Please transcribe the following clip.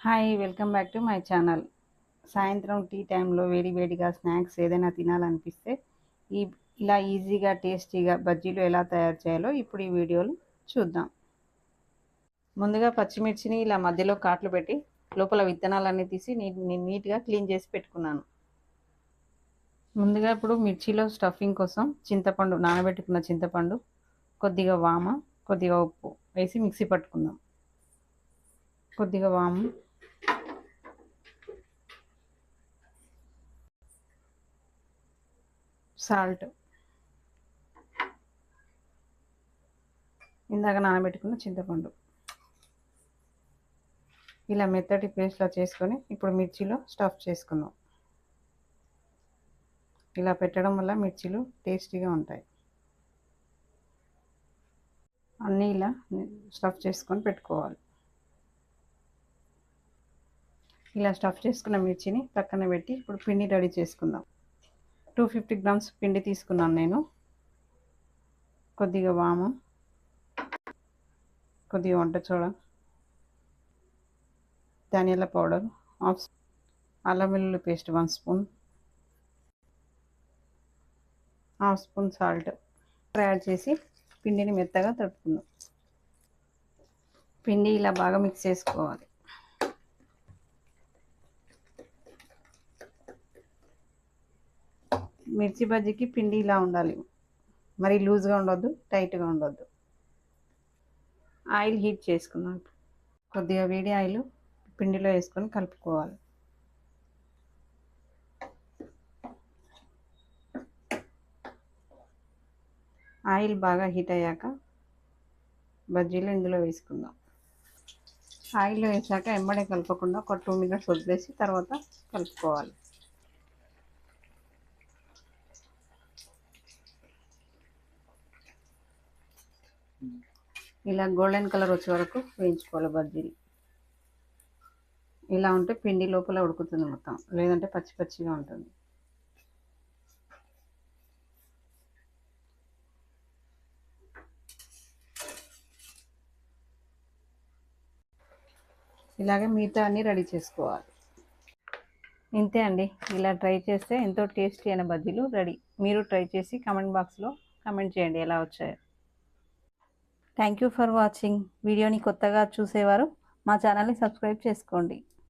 Hi welcome back to my channel. సాయంత్రం tea టైంలో వేడి వేడిగా స్నాక్స్ ఏదైనా తినాలనిపిస్తే ఈ ఇలా ఈజీగా టేస్టీగా బజ్జీలు ఎలా తయారు చేయాలో ఇప్పుడు ఈ వీడియోలో చూద్దాం. ముందుగా పచ్చిమిర్చిని ఇలా మధ్యలో కాట్లు పెట్టి లోపల విత్తనాలన్నీ తీసి నీట్గా క్లీన్ చేసి పెట్టుకున్నాను. ముందుగా ఇప్పుడు మిర్చిలో స్టఫింగ్ కోసం చింతపండు, నానబెట్టుకున్న చింతపండు, కొద్దిగా వామ, కొద్దిగా ఉప్పు వేసి మిక్సీ పట్టుకుందాం. కొద్దిగా వాము, సాల్ట్, ఇందాక నానబెట్టుకున్న చింతపండు ఇలా మెత్తటి పేస్ట్లా చేసుకొని ఇప్పుడు మిర్చిలో స్టఫ్ చేసుకుందాం. ఇలా పెట్టడం వల్ల మిర్చీలు టేస్టీగా ఉంటాయి. అన్నీ ఇలా స్టఫ్ చేసుకొని పెట్టుకోవాలి. ఇలా స్టఫ్ చేసుకున్న మిర్చిని పక్కన పెట్టి ఇప్పుడు పిండి రెడీ చేసుకుందాం. 250 గ్రామ్స్ పిండి తీసుకున్నాను నేను. కొద్దిగా వాము, కొద్దిగా వంట సోడా, ధనియాల పౌడర్, అల్లం వెల్లుల్లి paste 1 spoon, half spoon salt add చేసి పిండిని మెత్తగా తడుపుకుందాం. పిండి ఇలా బాగా మిక్స్ చేసుకోవాలి. మిర్చి బజ్జీకి పిండి ఇలా ఉండాలి, మరి లూజ్గా ఉండొద్దు, టైట్గా ఉండొద్దు. ఆయిల్ హీట్ చేసుకుందాం. కొద్దిగా వేడి ఆయిల్ పిండిలో వేసుకొని కలుపుకోవాలి. ఆయిల్ బాగా హీట్ అయ్యాక బజ్జీలు ఇందులో వేసుకుందాం. ఆయిల్లో వేసాక ఎంబడే కలపకుండా ఒక 2 మినిట్స్ వదిలేసి తర్వాత కలుపుకోవాలి. ఇలా గోల్డెన్ కలర్ వచ్చే వరకు వేయించుకోవాలి బజ్జీలు. ఇలా ఉంటే పిండి లోపల ఉడుకుతుంది మొత్తం, లేదంటే పచ్చి పచ్చిగా ఉంటుంది. ఇలాగే మిగతా అన్నీ రెడీ చేసుకోవాలి. ఇంతే అండి, ఇలా ట్రై చేస్తే ఎంతో టేస్టీ అయిన బజ్జీలు రెడీ. మీరు ట్రై చేసి కామెంట్ బాక్స్లో కామెంట్ చేయండి ఎలా వచ్చాయో. Thank you for watching. వీడియోని కొత్తగా చూసేవారు మా ఛానల్ని సబ్స్క్రైబ్ చేసుకోండి.